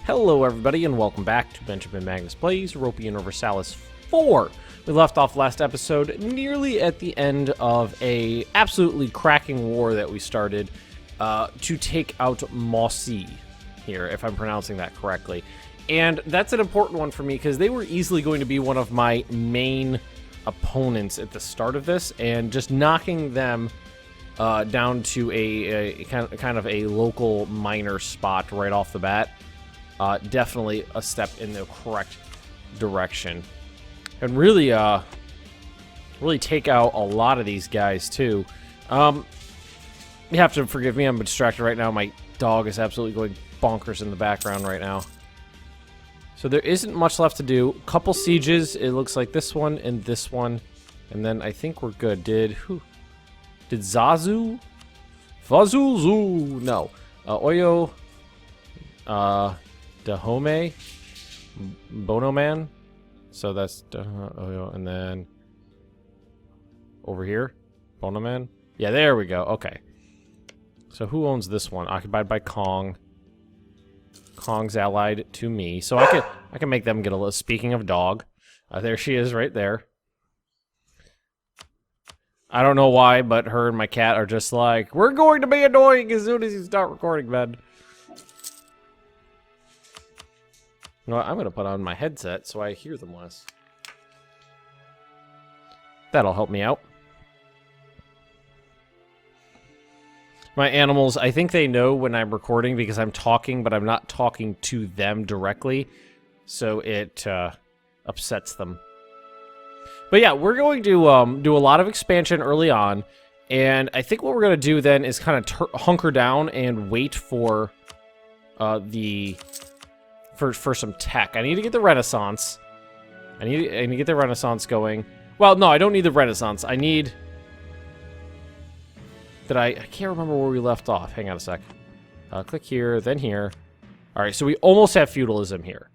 Hello everybody and welcome back to Benjamin Magnus Plays Europa Universalis 4. We left off last episode nearly at the end of a absolutely cracking war that we started to take out Mossy here, if I'm pronouncing that correctly. And that's an important one for me because they were easily going to be one of my main opponents at the start of this, and just knocking them down to a kind of a local minor spot right off the bat. Definitely a step in the correct direction. And really, really take out a lot of these guys, too. You have to forgive me, I'm distracted right now. My dog is absolutely going bonkers in the background right now. So there isn't much left to do. Couple sieges, it looks like this one and this one. And then I think we're good. Did Zazu? Fazuzu? No. Oyo. Dahome, Bono Man, so that's and then over here, Bono Man. Yeah, there we go. Okay. So who owns this one? Occupied by Kong. Kong's allied to me, so I can make them get a little. Speaking of dog, there she is, right there. I don't know why, but her and my cat are just like, we're going to be annoying as soon as you start recording, man. You know what, I'm going to put on my headset so I hear them less. That'll help me out. My animals, I think they know when I'm recording because I'm talking, but I'm not talking to them directly. So it upsets them. But yeah, we're going to do a lot of expansion early on. And I think what we're going to do then is kind of hunker down and wait for For some tech. I need to get the Renaissance. I need to get the Renaissance going. Well, no, I don't need the Renaissance. I need... I can't remember where we left off. Hang on a sec. Click here, then here. Alright, so we almost have feudalism here.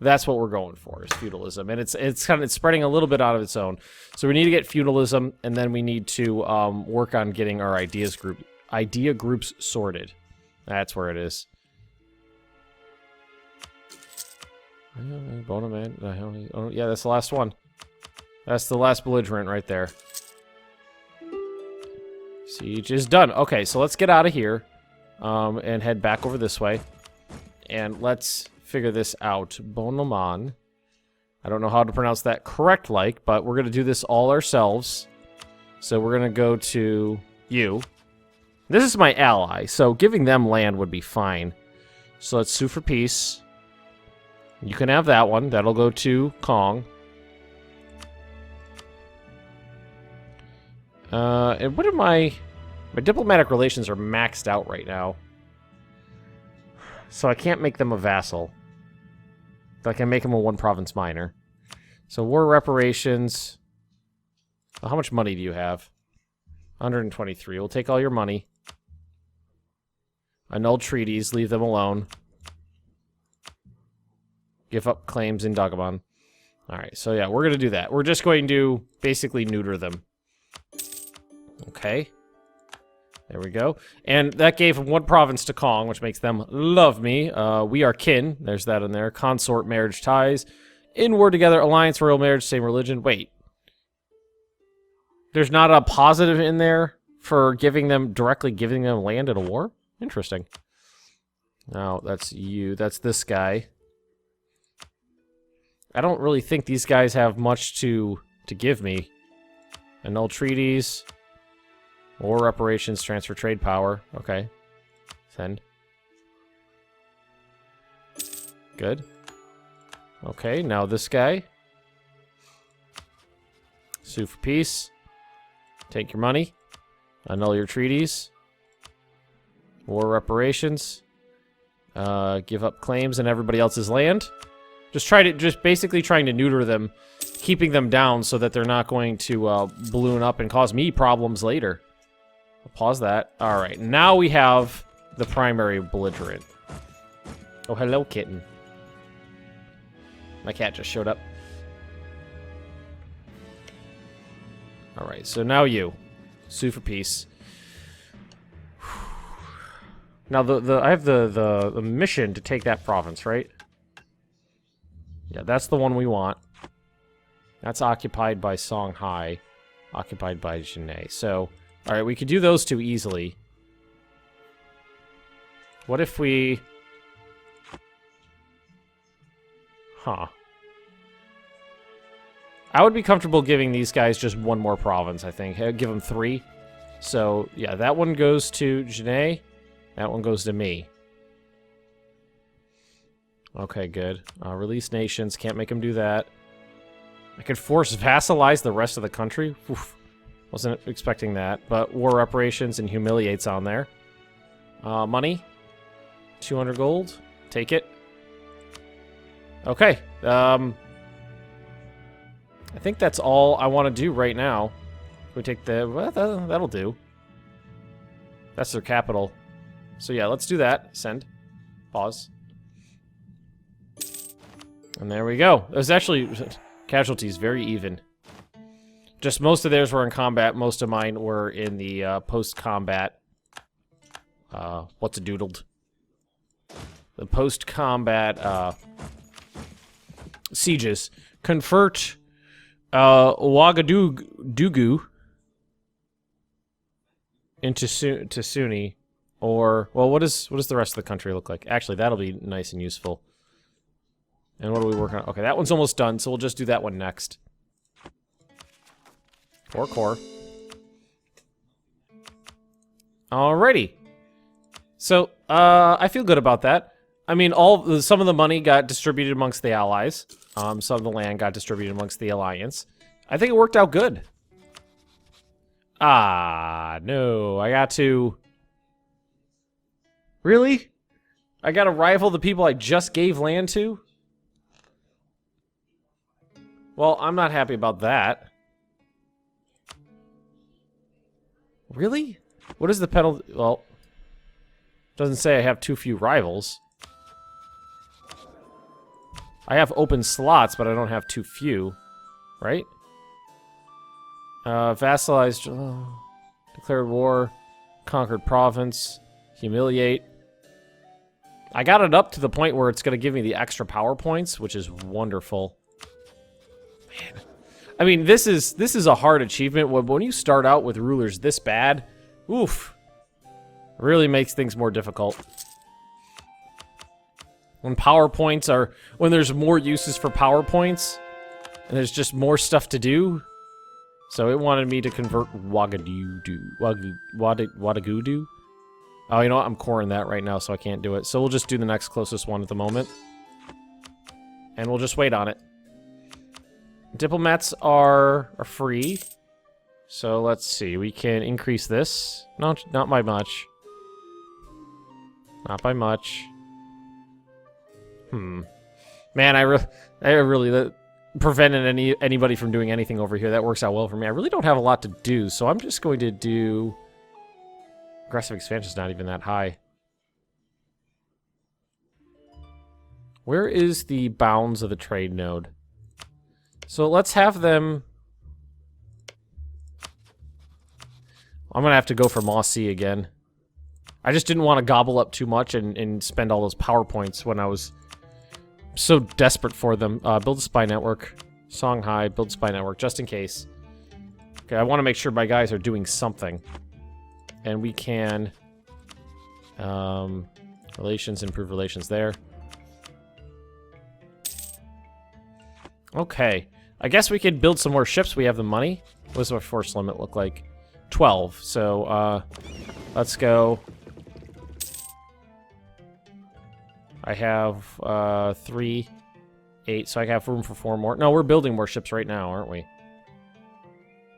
That's what we're going for, is feudalism. And it's spreading a little bit out of its own. So we need to get feudalism, and then we need to work on getting our idea groups sorted. That's where it is. Bono Man. Oh, yeah, that's the last one. That's the last belligerent right there. Siege is done. Okay, so let's get out of here and head back over this way. And let's figure this out. Bono Man. I don't know how to pronounce that correct like, but we're going to do this all ourselves. So we're going to go to you. This is my ally, so giving them land would be fine. So let's sue for peace. You can have that one. That'll go to Kong. And what are my diplomatic relations are maxed out right now. So I can't make them a vassal. But I can make them a one province minor. So war reparations. Well, how much money do you have? 123. We'll take all your money. Annul treaties. Leave them alone. Give up claims in Dagobon. Alright, so yeah, we're going to do that. We're just going to basically neuter them. Okay. There we go. And that gave one province to Kong, which makes them love me. We are kin. There's that in there. Consort marriage ties. In war together. Alliance, royal marriage, same religion. Wait. There's not a positive in there for directly giving them land in a war? Interesting. No, that's you. That's this guy. I don't really think these guys have much to give me. Annul treaties. War reparations, transfer trade power. Okay. Send. Good. Okay, now this guy. Sue for peace. Take your money. Annul your treaties. War reparations. Give up claims and everybody else's land. Just basically trying to neuter them, keeping them down so that they're not going to balloon up and cause me problems later. I'll pause that. All right, now we have the primary belligerent. Oh, hello, kitten. My cat just showed up. All right, so now you. Sue for peace. Now, I have the mission to take that province, right? Yeah, that's the one we want. That's occupied by Songhai. Occupied by Janae. So, alright, we could do those two easily. What if we... Huh. I would be comfortable giving these guys just one more province, I think. I'd give them 3. So, yeah, that one goes to Janae. That one goes to me. Okay, good. Release nations. Can't make them do that. I could force vassalize the rest of the country. Oof. Wasn't expecting that. But war reparations and humiliates on there. Money. 200 gold. Take it. Okay. I think that's all I want to do right now. We take the... Well, that'll do. That's their capital. So yeah, let's do that. Send. Pause. And there we go. There's actually... Casualties, very even. Just most of theirs were in combat. Most of mine were in the post-combat... what's a doodled? The post-combat sieges. Convert Ouagadougou into Sunni, or well, what does the rest of the country look like? Actually, that'll be nice and useful. And what are we working on? Okay, that one's almost done, so we'll just do that one next. Core. Alrighty. So, I feel good about that. I mean, some of the money got distributed amongst the allies. Some of the land got distributed amongst the alliance. I think it worked out good. Ah, no. I got to... Really? I gotta rival the people I just gave land to? Well, I'm not happy about that. Really? What is the penalty? Well, doesn't say I have too few rivals. I have open slots, but I don't have too few. Right? Vassalized... declared war. Conquered province. Humiliate. I got it up to the point where it's going to give me the extra power points, which is wonderful. Man. I mean, this is a hard achievement. When you start out with rulers this bad, oof. It really makes things more difficult. When when there's more uses for PowerPoints, and there's just more stuff to do. So it wanted me to convert Ouagadougou. Oh, you know what? I'm coring that right now, so I can't do it. So we'll just do the next closest one at the moment. And we'll just wait on it. Diplomats are free. So let's see. We can increase this. No, not by much. Not by much. Man, I really prevented anybody from doing anything over here. That works out well for me. I really don't have a lot to do, so I'm just going to do... Aggressive expansion's not even that high. Where is the bounds of the trade node? So let's have them... I'm gonna have to go for Mossy again. I just didn't want to gobble up too much and spend all those power points when I was so desperate for them. Build a spy network. Songhai, build a spy network, just in case. Okay, I want to make sure my guys are doing something. And we can... relations, improve relations there. Okay. I guess we could build some more ships. We have the money. What does our force limit look like? 12. So, let's go. I have 3, 8, so I have room for 4 more. No, we're building more ships right now, aren't we?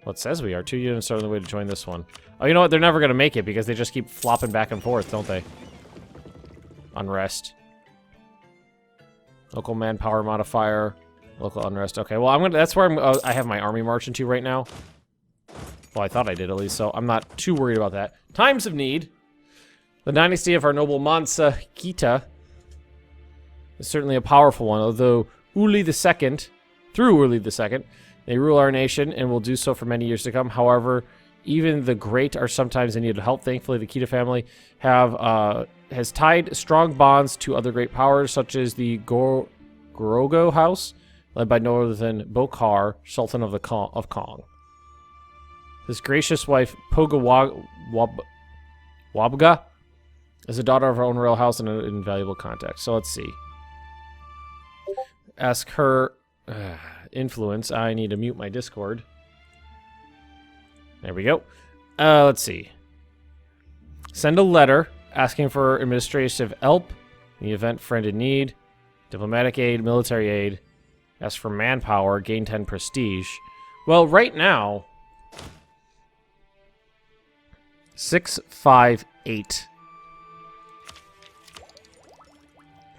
Well, it says we are. 2 units are on the way to join this one. Oh, you know what? They're never going to make it because they just keep flopping back and forth, don't they? Unrest. Local manpower modifier. Local unrest. Okay, well, that's where I have my army march into right now. Well, I thought I did at least, so I'm not too worried about that. Times of need. The dynasty of our noble Mansa Kita is certainly a powerful one, although Uli II, through Uli II, they rule our nation and will do so for many years to come. However, even the great are sometimes in need of help. Thankfully, the Kita family have has tied strong bonds to other great powers, such as the Gorogo House, led by northern Bakr, Sultan of Kong. His gracious wife, Wabga, is a daughter of her own royal house and an invaluable contact. So let's see. Ask her influence. I need to mute my Discord. There we go. Let's see. Send a letter asking for administrative help in the event friend in need, diplomatic aid, military aid. Ask for manpower, gain 10 prestige. Well, right now, 6, 5, 8.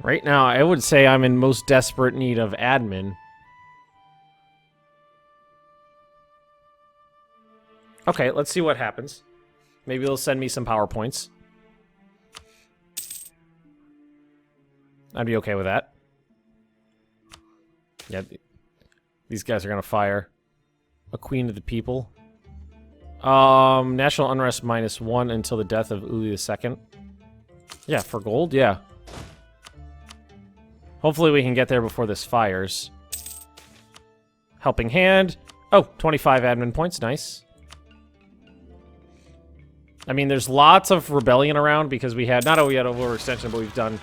Right now, I would say I'm in most desperate need of admin. Okay, let's see what happens. Maybe they'll send me some PowerPoints. I'd be okay with that. Yeah, these guys are gonna fire a queen of the people. National unrest -1 until the death of Uli II. Yeah, for gold, yeah. Hopefully we can get there before this fires. Helping hand. Oh, 25 admin points, nice. I mean, there's lots of rebellion around because we had, not only had overextension, but we've done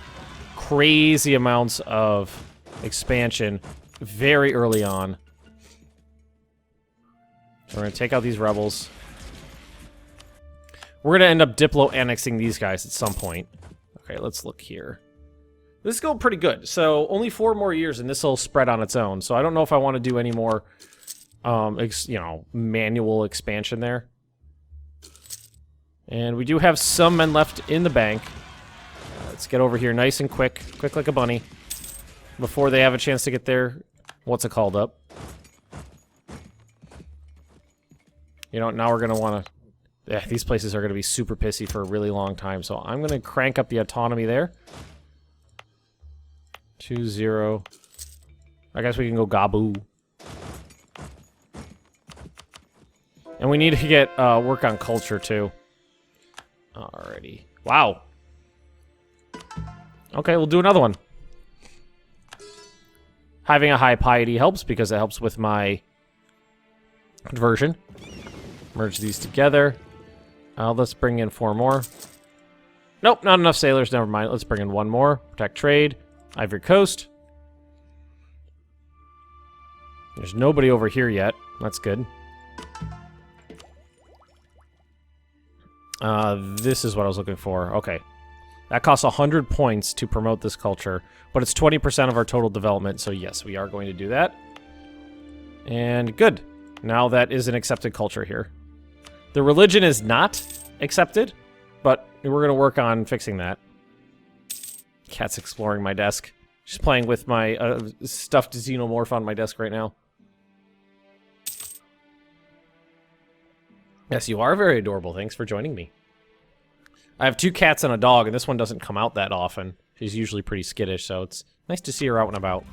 crazy amounts of expansion very early on. So we're going to take out these rebels. We're going to end up diplo-annexing these guys at some point. Okay, let's look here. This is going pretty good. So only 4 more years and this will spread on its own. So I don't know if I want to do any more, you know, manual expansion there. And we do have some men left in the bank. Let's get over here nice and quick. Quick like a bunny. Before they have a chance to get their... what's it called up? You know, now we're going to want to... yeah, these places are going to be super pissy for a really long time. So I'm going to crank up the autonomy there. 2-0. I guess we can go Gabu. And we need to get work on culture, too. Alrighty. Wow. Okay, we'll do another one. Having a high piety helps because it helps with my conversion. Merge these together. Let's bring in 4 more. Nope, not enough sailors. Never mind. Let's bring in 1 more. Protect trade. Ivory Coast. There's nobody over here yet. That's good. This is what I was looking for. Okay. That costs 100 points to promote this culture, but it's 20% of our total development, so yes, we are going to do that. And good. Now that is an accepted culture here. The religion is not accepted, but we're going to work on fixing that. Cat's exploring my desk. She's playing with my stuffed xenomorph on my desk right now. Yes, you are very adorable. Thanks for joining me. I have 2 cats and a dog, and this one doesn't come out that often. She's usually pretty skittish, so it's nice to see her out and about.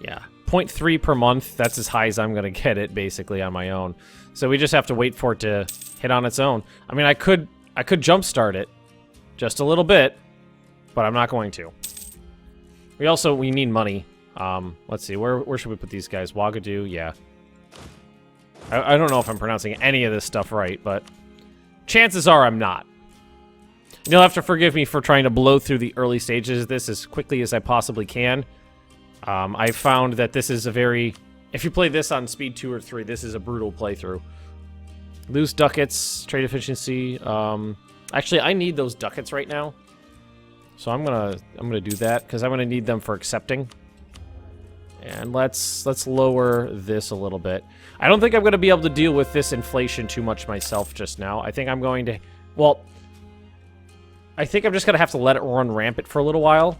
Yeah, 0.3 per month. That's as high as I'm going to get it, basically, on my own. So we just have to wait for it to hit on its own. I mean, I could jumpstart it just a little bit, but I'm not going to. We need money. Let's see, where should we put these guys? Ouagadougou, yeah. I don't know if I'm pronouncing any of this stuff right, but chances are I'm not. And you'll have to forgive me for trying to blow through the early stages of this as quickly as I possibly can. I found that this is a very... if you play this on speed 2 or 3, this is a brutal playthrough. Lose ducats, trade efficiency. Actually, I need those ducats right now. So I'm gonna do that, because I'm gonna need them for accepting. And let's lower this a little bit. I don't think I'm going to be able to deal with this inflation too much myself just now. I think I'm going to... well, I think I'm just going to have to let it run rampant for a little while.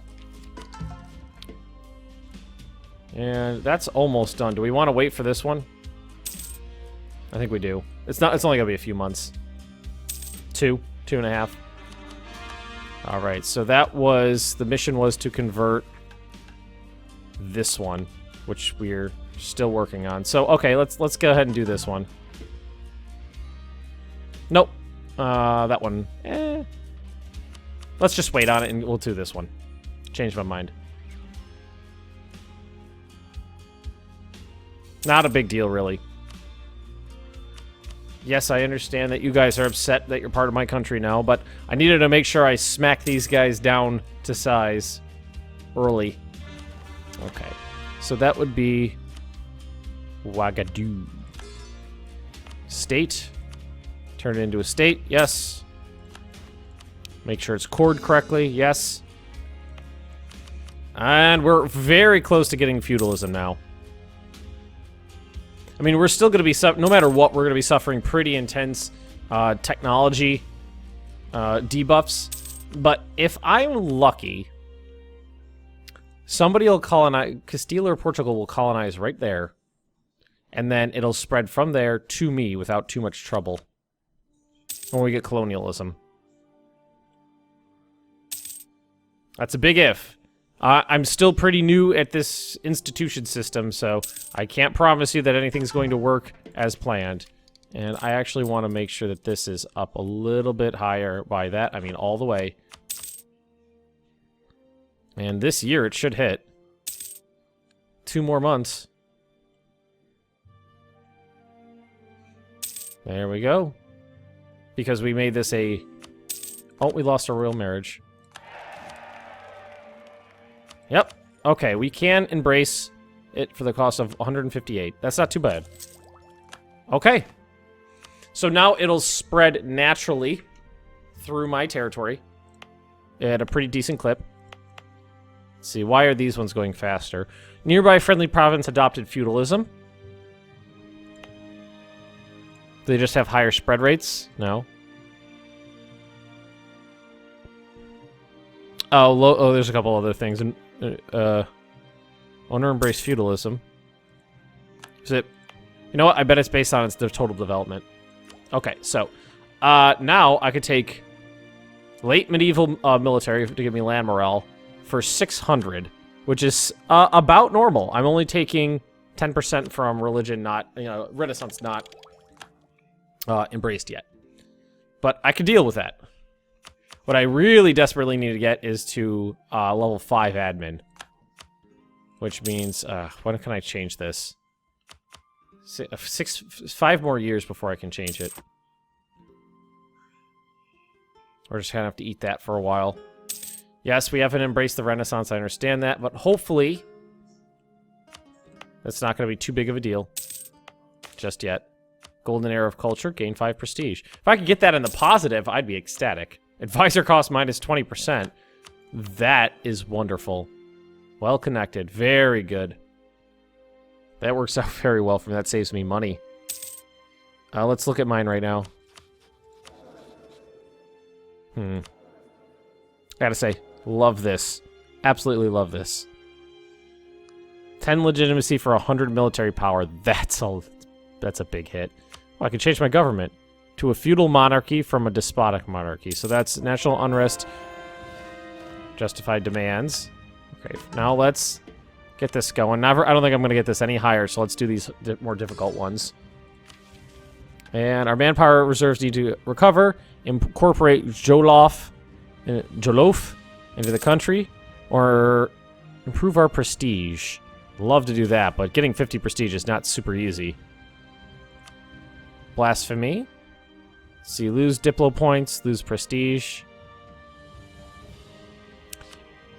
And that's almost done. Do we want to wait for this one? I think we do. It's only going to be a few months. 2.5. Alright, so that was... the mission was to convert this one, which we're still working on. So, okay, let's go ahead and do this one. Nope. That one. Let's just wait on it and we'll do this one. Change my mind. Not a big deal, really. Yes, I understand that you guys are upset that you're part of my country now, but I needed to make sure I smack these guys down to size early. Okay. So that would be Ouagadougou. State. Turn it into a state. Yes. Make sure it's cored correctly. Yes. And we're very close to getting feudalism now. I mean, we're still going to be, no matter what, we're going to be suffering pretty intense technology debuffs. But if I'm lucky, somebody will colonize, Castile or Portugal will colonize right there. And then it'll spread from there to me without too much trouble when we get colonialism. That's a big if. I'm still pretty new at this institution system, so I can't promise you that anything's going to work as planned. And I actually want to make sure that this is up a little bit higher. By that, I mean all the way. And this year it should hit. 2 more months. There we go. Because we made this a... Oh, we lost our royal marriage. Yep. Okay, we can embrace it for the cost of 158. That's not too bad. Okay. So now it'll spread naturally through my territory at a pretty decent clip. Let's see, why are these ones going faster? Nearby friendly province adopted feudalism. Do they just have higher spread rates? No. Oh, there's a couple other things. Owner embrace feudalism. Is it? You know what? I bet it's based on their total development. Okay, so now I could take late medieval military to give me land morale for 600, which is about normal. I'm only taking 10% from religion, not Renaissance, not embraced yet. But I could deal with that. What I really desperately need to get is to level 5 admin. Which means, when can I change this? 5 more years before I can change it. We're just gonna have to eat that for a while. Yes, we haven't embraced the Renaissance, I understand that, but hopefully that's not gonna be too big of a deal. Just yet. Golden Era of Culture, gain 5 prestige. If I could get that in the positive, I'd be ecstatic. Advisor cost minus 20%. That is wonderful. Well connected. Very good. That works out very well for me. That saves me money. Let's look at mine right now. Gotta say, love this. Absolutely love this. 10 legitimacy for 100 military power. That's a big hit. Oh, I can change my government to a feudal monarchy from a despotic monarchy. So that's national unrest, justified demands. Okay, now let's get this going. I don't think I'm going to get this any higher, so let's do these more difficult ones. And our manpower reserves need to recover, incorporate Jolof into the country, or improve our prestige. Love to do that, but getting 50 prestige is not super easy. Blasphemy. So you lose Diplo points, lose prestige.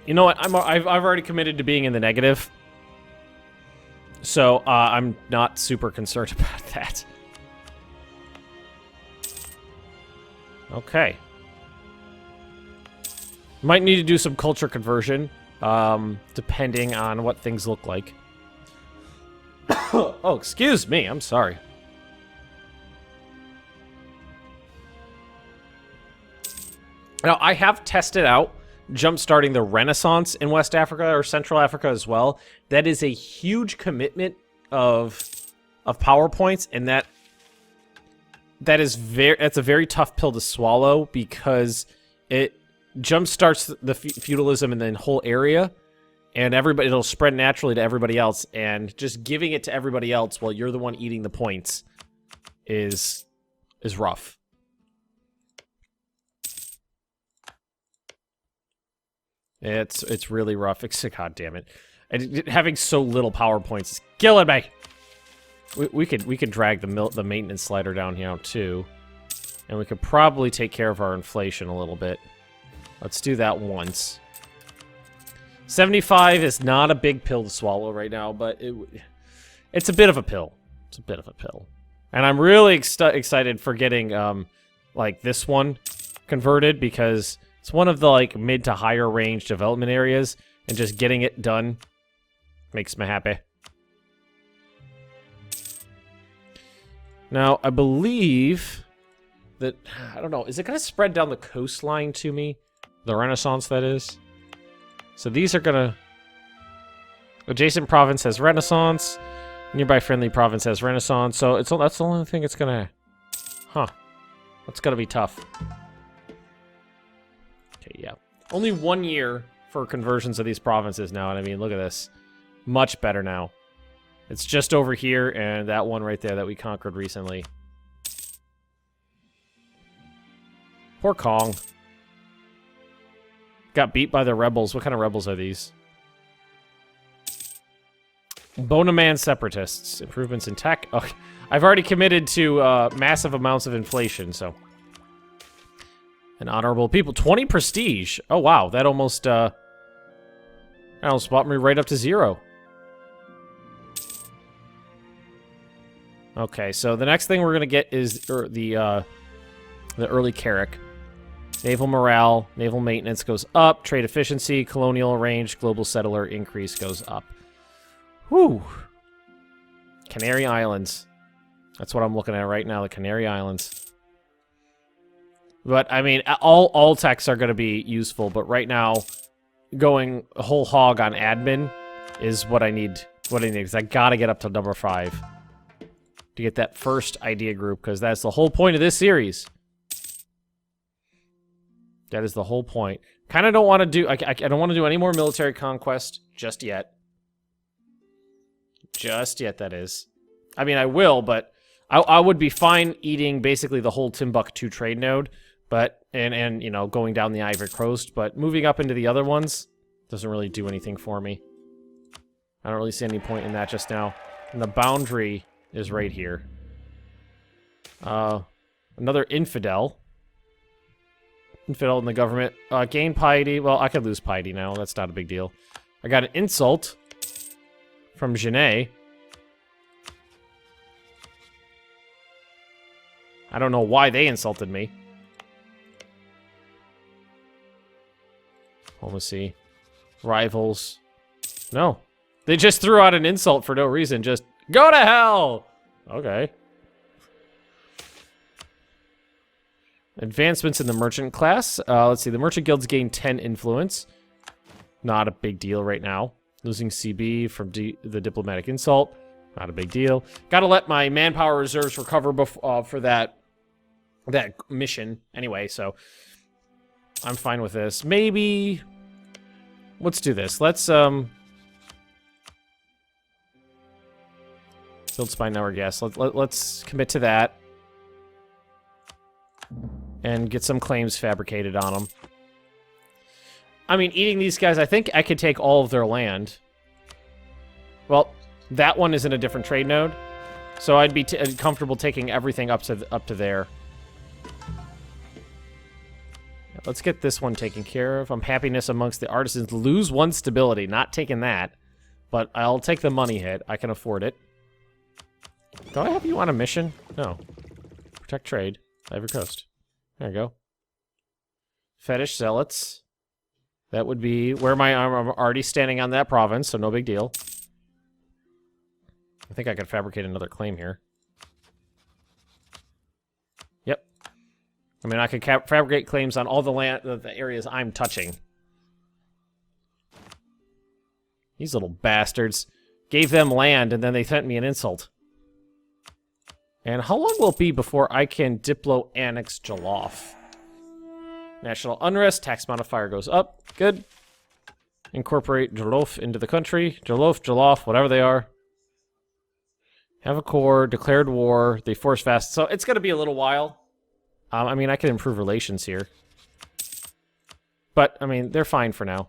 You know what? I've already committed to being in the negative. So I'm not super concerned about that. Okay. Might need to do some culture conversion, depending on what things look like. Oh, excuse me. I'm sorry. Now, I have tested out jump-starting the Renaissance in West Africa or Central Africa as well. That is a huge commitment of power points, and that's a very tough pill to swallow because it jump-starts the feudalism in the whole area, and it'll spread naturally to everybody else, and just giving it to everybody else while you're the one eating the points is rough. It's really rough. God damn it. Having so little power points is killing me. We could drag the maintenance slider down here too. And we could probably take care of our inflation a little bit. Let's do that once. 75 is not a big pill to swallow right now, but it's a bit of a pill. It's a bit of a pill. And I'm really excited for getting, like, this one converted, because it's one of the, like, mid to higher range development areas, and just getting it done makes me happy. Now, I believe that, I don't know, is it going to spread down the coastline to me? The Renaissance, that is. So these are going to... Adjacent province has Renaissance. Nearby friendly province has Renaissance. So that's the only thing it's going to... Huh. That's going to be tough. Okay, yeah. Only 1 year for conversions of these provinces now. And I mean, look at this. Much better now. It's just over here and that one right there that we conquered recently. Poor Kong. Got beat by the rebels. What kind of rebels are these? Bonaman separatists. Improvements in tech. Oh, I've already committed to massive amounts of inflation, so. And honorable people. 20 prestige. Oh, wow. That almost brought me right up to 0. Okay, so the next thing we're going to get is the early Carrick. Naval morale, naval maintenance goes up, trade efficiency, colonial range, global settler increase goes up. Whew. Canary Islands. That's what I'm looking at right now, the Canary Islands. But, I mean, all techs are going to be useful, but right now, going whole hog on admin is what I need. Because I got to get up to number 5 to get that first idea group, because that's the whole point of this series. That is the whole point. Kind of don't want to do... I don't want to do any more military conquest just yet. Just yet, that is. I mean, I will, but I would be fine eating basically the whole Timbuktu trade node, but and you know, going down the Ivory Coast, but moving up into the other ones doesn't really do anything for me. I don't really see any point in that just now. And the boundary is right here. Another infidel. Infidel in the government. Gain piety. Well, I could lose piety now. That's not a big deal. I got an insult from Genet. I don't know why they insulted me. Diplomacy. Rivals. No. They just threw out an insult for no reason. Just, go to hell! Okay. Advancements in the merchant class. Let's see. The merchant guilds gain 10 influence. Not a big deal right now. Losing CB from the diplomatic insult. Not a big deal. Gotta let my manpower reserves recover for that mission. Anyway, so I'm fine with this. Maybe... Let's do this. Let's, build spy network gas. Let's commit to that. And get some claims fabricated on them. I mean, eating these guys, I think I could take all of their land. Well, that one is in a different trade node. So I'd be comfortable taking everything up to there. Let's get this one taken care of. Happiness amongst the artisans. Lose 1 stability. Not taking that. But I'll take the money hit. I can afford it. Do I have you on a mission? No. Protect trade. Ivory Coast. There you go. Fetish zealots. That would be where I'm already standing on that province, so no big deal. I think I could fabricate another claim here. Yep. I mean, I could fabricate claims on all the areas I'm touching. These little bastards. Gave them land, and then they sent me an insult. And how long will it be before I can Diplo-annex Jollof? National unrest, tax modifier goes up. Good. Incorporate Jollof into the country. Jollof, whatever they are. Have a core, declared war, they force fast. So it's going to be a little while. I mean, I can improve relations here. But, I mean, they're fine for now.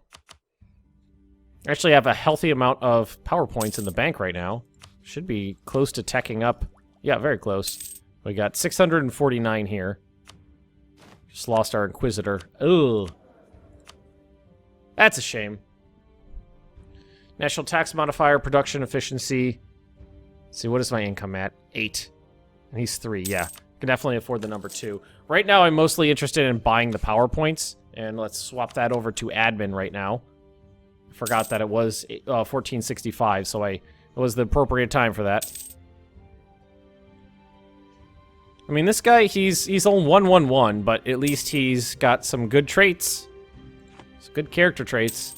Actually, I have a healthy amount of power points in the bank right now. Should be close to teching up. Yeah, very close. We got 649 here. Just lost our Inquisitor. Ugh. That's a shame. National tax modifier, production efficiency. Let's see, what is my income at? 8. And he's 3, yeah. Can definitely afford the number 2. Right now, I'm mostly interested in buying the power points. And let's swap that over to admin right now. I forgot that it was 1465, so it was the appropriate time for that. I mean, this guy, he's on 111, but at least he's got some good traits. Some good character traits.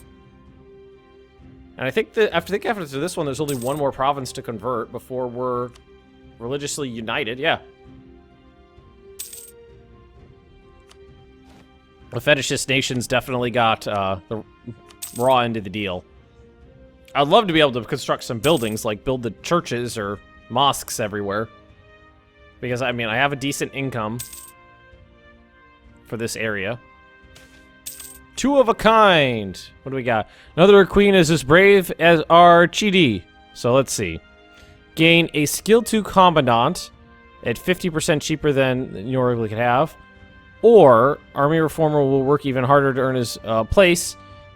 And I think that after this one, there's only one more province to convert before we're religiously united. Yeah. The fetishist nations definitely got the raw end of the deal. I'd love to be able to construct some buildings, like build the churches or mosques everywhere. Because, I mean, I have a decent income for this area. 2 of a kind. What do we got? Another queen is as brave as our Chidi. So let's see. Gain a skill 2 commandant at 50% cheaper than you normally could have. Or army reformer will work even harder to earn his place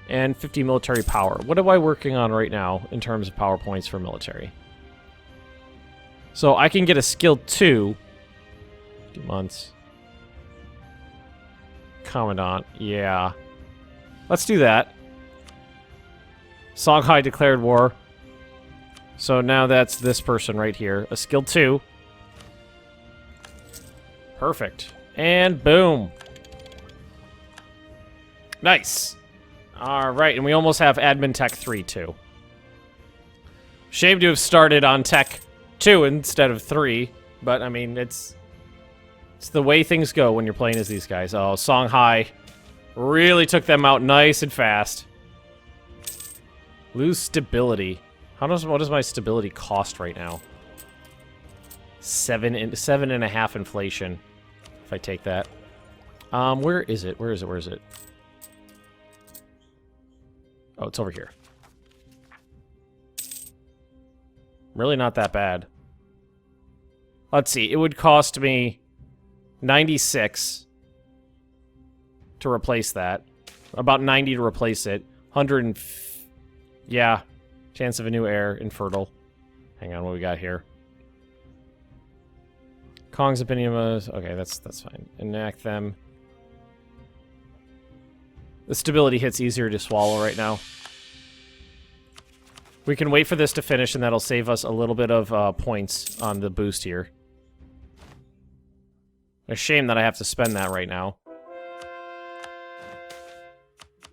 and 50 military power. What am I working on right now in terms of power points for military? So I can get a skill 2. 2 months. Commandant, yeah. Let's do that. Songhai declared war. So now that's this person right here. A skill 2. Perfect. And boom. Nice. Alright, and we almost have admin tech 3 too. Shame to have started on tech 2 instead of 3, but I mean, it's the way things go when you're playing as these guys. Oh, Songhai really took them out nice and fast. Lose stability. What does my stability cost right now? 7.5 inflation. If I take that. Where is it? Where is it? Where is it? Oh, it's over here. Really not that bad. Let's see. It would cost me 96 to replace that. About 90 to replace it. 100 yeah. Chance of a new heir. Infertile. Hang on, what we got here? Kong's opinion was... Okay, that's fine. Enact them. The stability hit's easier to swallow right now. We can wait for this to finish, and that'll save us a little bit of points on the boost here. A shame that I have to spend that right now.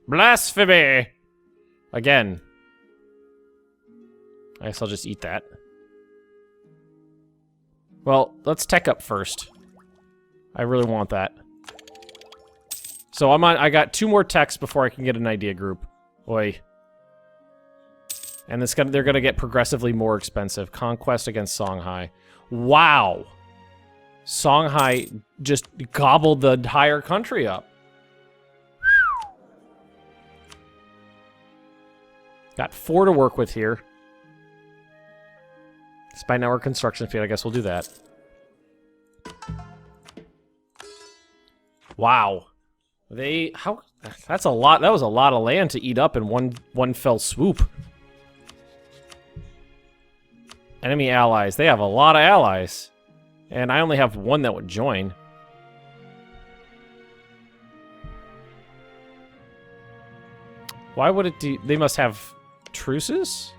Blasphemy! Again. I guess I'll just eat that. Well, let's tech up first. I really want that. So I got 2 more techs before I can get an idea group. Oi. And they're gonna get progressively more expensive. Conquest against Songhai. Wow! Songhai just gobbled the entire country up. Got 4 to work with here. Spy network construction feed, I guess we'll do that. Wow. That's a lot. That was a lot of land to eat up in one fell swoop. Enemy allies. They have a lot of allies. And I only have 1 that would join. Why would it do... They must have truces?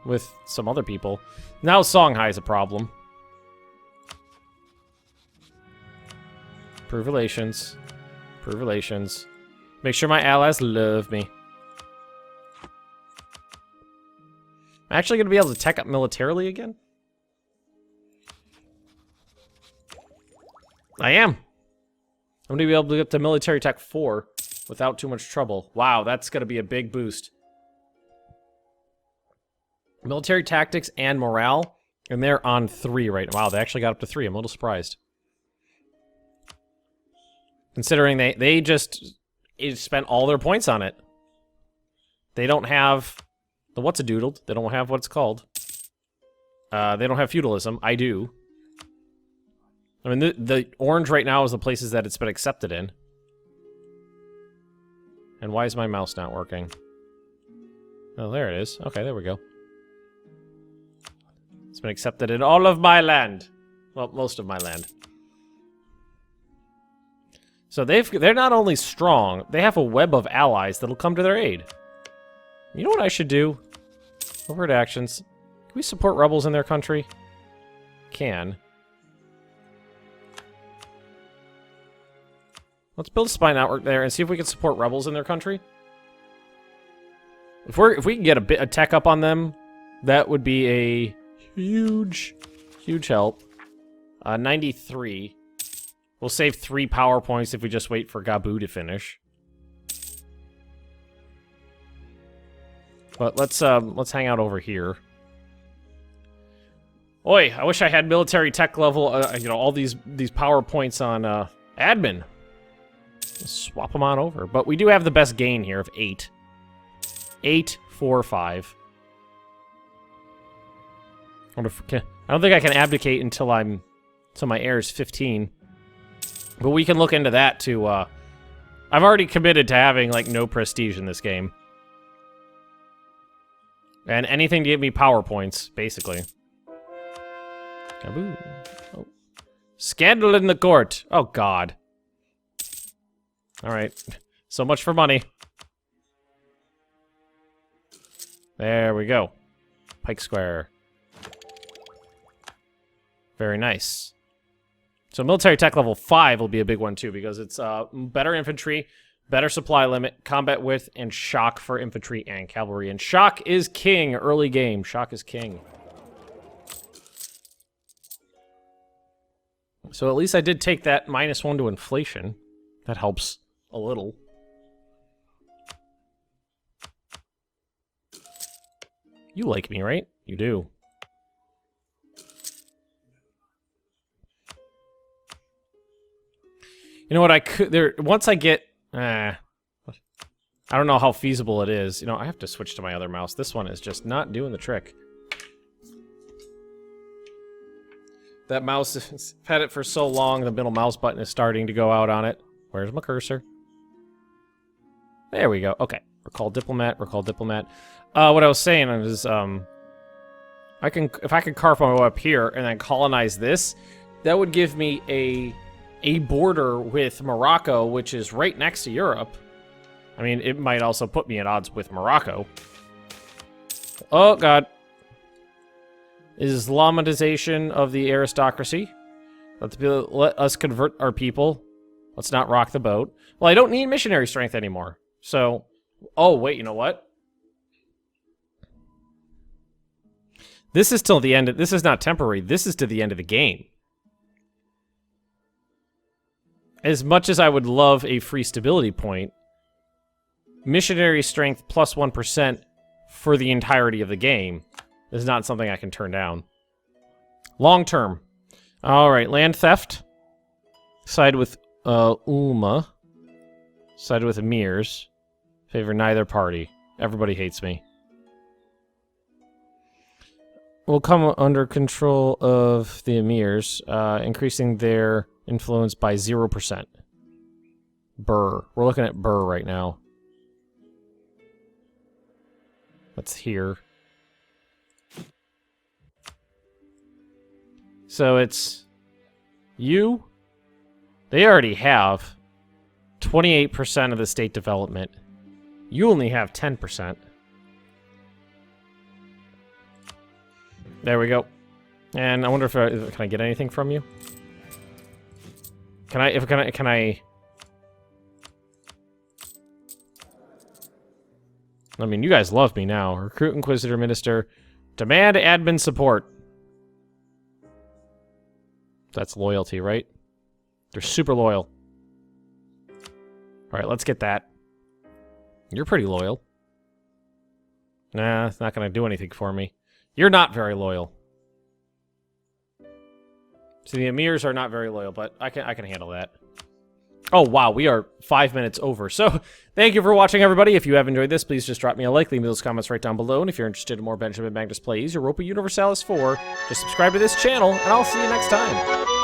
With some other people. Now Songhai is a problem. Prove relations. Prove relations. Make sure my allies love me. I'm actually going to be able to tech up militarily again? I am. I'm going to be able to get to military tech 4 without too much trouble. Wow, that's going to be a big boost. Military tactics and morale, and they're on 3 right now. Wow, they actually got up to 3. I'm a little surprised. Considering they just it spent all their points on it. They don't have the what's a doodled. They don't have what it's called. They don't have feudalism. I do. I mean, the orange right now is the places that it's been accepted in. And why is my mouse not working? Oh, there it is. Okay, there we go. It's been accepted in all of my land. Well, most of my land. So they're not only strong, they have a web of allies that'll come to their aid. You know what I should do? Overt actions. Can we support rebels in their country? Can. Let's build a spy network there and see if we can support rebels in their country. If we can get a tech up on them, that would be a huge help. 93. We'll save 3 power points if we just wait for Gabu to finish. But let's hang out over here. Oi, I wish I had military tech level, you know, all these power points on admin. Let's swap them on over. But we do have the best gain here of 8. 8, 4, 5. I don't think I can abdicate until my heir is 15. But we can look into that too. I've already committed to having like no prestige in this game. And anything to give me power points, basically. Kaboo. Oh. Scandal in the court. Oh god. Alright. So much for money. There we go. Pike Square. Very nice. So military tech level 5 will be a big one too, because it's better infantry, better supply limit, combat width, and shock for infantry and cavalry. And shock is king early game. Shock is king. So at least I did take that -1 to inflation. That helps a little. You like me, right? You do. You know what, I could... once I get... I don't know how feasible it is. You know, I have to switch to my other mouse. This one is just not doing the trick. That mouse, I've had it for so long, the middle mouse button is starting to go out on it. Where's my cursor? There we go. Okay. Recall diplomat, recall diplomat. What I was saying is, if I could carve my way up here and then colonize this, that would give me a border with Morocco, which is right next to Europe. I mean, it might also put me at odds with Morocco. Oh, God. Islamization of the aristocracy. Let us convert our people. Let's not rock the boat. Well, I don't need missionary strength anymore. So, oh, wait, you know what? This is till the end. This is not temporary. This is to the end of the game. As much as I would love a free stability point, missionary strength plus 1% for the entirety of the game is not something I can turn down. Long term. Alright, land theft. Side with Ulma. Side with emirs. Favor neither party. Everybody hates me. Will come under control of the emirs, increasing their influence by 0%. Burr. We're looking at Burr right now. That's here. So it's you. They already have 28% of the state development. You only have 10%. There we go. And I wonder if can I get anything from you? Can I? I mean, you guys love me now. Recruit Inquisitor Minister. Demand admin support. That's loyalty, right? They're super loyal. Alright, let's get that. You're pretty loyal. Nah, it's not gonna do anything for me. You're not very loyal. See, the emirs are not very loyal, but I can handle that. Oh, wow, we are 5 minutes over. So, thank you for watching, everybody. If you have enjoyed this, please just drop me a like, leave me those comments right down below. And if you're interested in more Benjamin Magnus plays, Europa Universalis 4, just subscribe to this channel, and I'll see you next time.